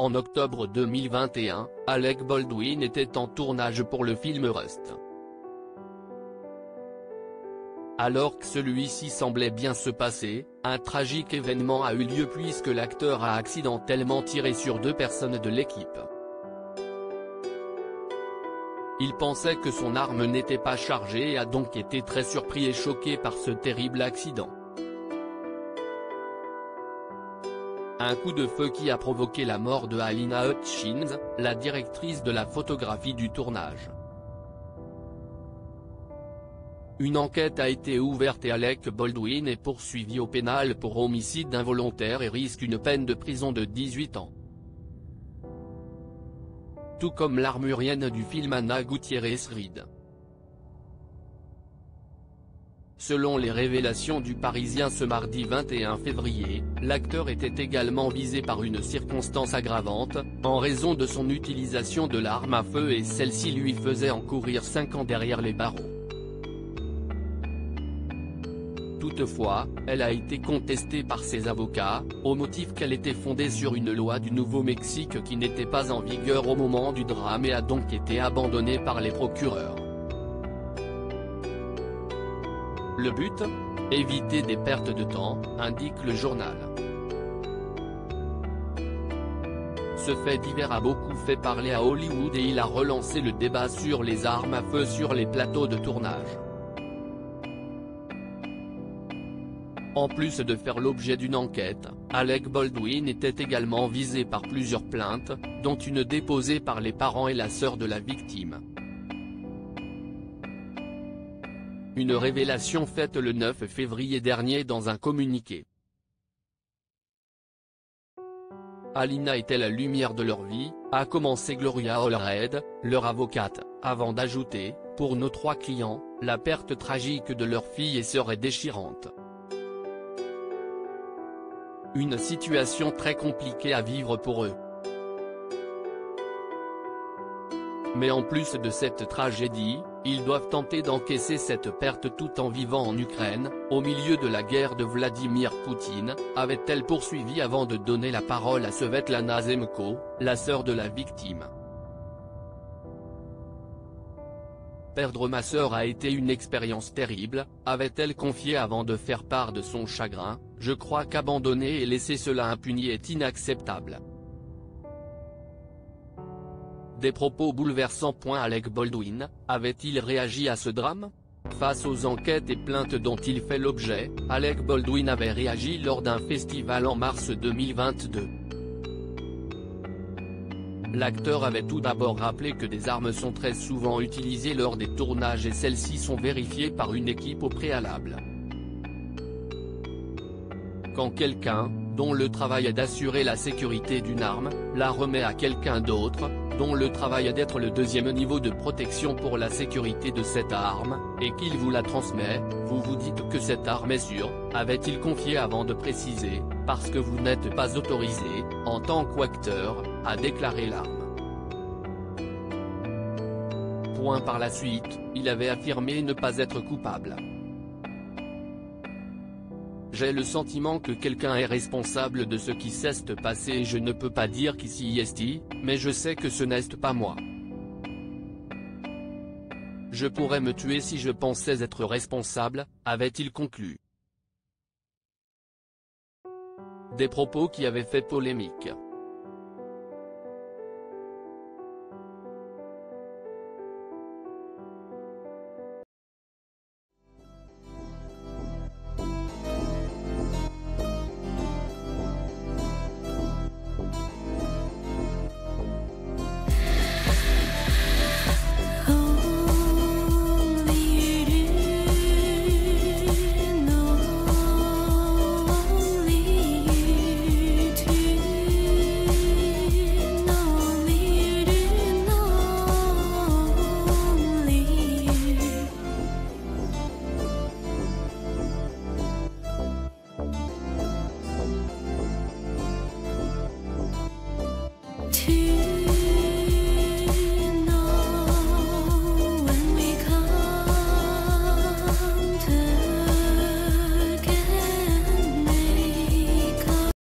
En octobre 2021, Alec Baldwin était en tournage pour le film Rust. Alors que celui-ci semblait bien se passer, un tragique événement a eu lieu puisque l'acteur a accidentellement tiré sur 2 personnes de l'équipe. Il pensait que son arme n'était pas chargée et a donc été très surpris et choqué par ce terrible accident. Un coup de feu qui a provoqué la mort de Halyna Hutchins, la directrice de la photographie du tournage. Une enquête a été ouverte et Alec Baldwin est poursuivi au pénal pour homicide involontaire et risque une peine de prison de 18 ans. Tout comme l'armurienne du film Anna Gutiérrez-Reed. Selon les révélations du Parisien ce mardi 21 février, l'acteur était également visé par une circonstance aggravante, en raison de son utilisation de l'arme à feu et celle-ci lui faisait encourir 5 ans derrière les barreaux. Toutefois, elle a été contestée par ses avocats, au motif qu'elle était fondée sur une loi du Nouveau-Mexique qui n'était pas en vigueur au moment du drame et a donc été abandonnée par les procureurs. Le but ? Éviter des pertes de temps, indique le journal. Ce fait divers a beaucoup fait parler à Hollywood et il a relancé le débat sur les armes à feu sur les plateaux de tournage. En plus de faire l'objet d'une enquête, Alec Baldwin était également visé par plusieurs plaintes, dont une déposée par les parents et la sœur de la victime. Une révélation faite le 9 février dernier dans un communiqué. Halyna était la lumière de leur vie, a commencé Gloria Allred, leur avocate, avant d'ajouter, pour nos 3 clients, la perte tragique de leur fille et sœur est déchirante. Une situation très compliquée à vivre pour eux. Mais en plus de cette tragédie, ils doivent tenter d'encaisser cette perte tout en vivant en Ukraine, au milieu de la guerre de Vladimir Poutine, avait-elle poursuivi avant de donner la parole à Svetlana Zemko, la sœur de la victime. Perdre ma sœur a été une expérience terrible, avait-elle confié avant de faire part de son chagrin, je crois qu'abandonner et laisser cela impuni est inacceptable. Des propos bouleversants. Alec Baldwin, avait-il réagi à ce drame ? Face aux enquêtes et plaintes dont il fait l'objet, Alec Baldwin avait réagi lors d'un festival en mars 2022. L'acteur avait tout d'abord rappelé que des armes sont très souvent utilisées lors des tournages et celles-ci sont vérifiées par une équipe au préalable. Quand quelqu'un, dont le travail est d'assurer la sécurité d'une arme, la remet à quelqu'un d'autre, dont le travail est d'être le deuxième niveau de protection pour la sécurité de cette arme, et qu'il vous la transmet, vous vous dites que cette arme est sûre, avait-il confié avant de préciser, parce que vous n'êtes pas autorisé, en tant qu'acteur, à déclarer l'arme. Par la suite, il avait affirmé ne pas être coupable. J'ai le sentiment que quelqu'un est responsable de ce qui s'est passé et je ne peux pas dire qui s'y est, mais je sais que ce n'est pas moi. Je pourrais me tuer si je pensais être responsable, avait-il conclu. Des propos qui avaient fait polémique.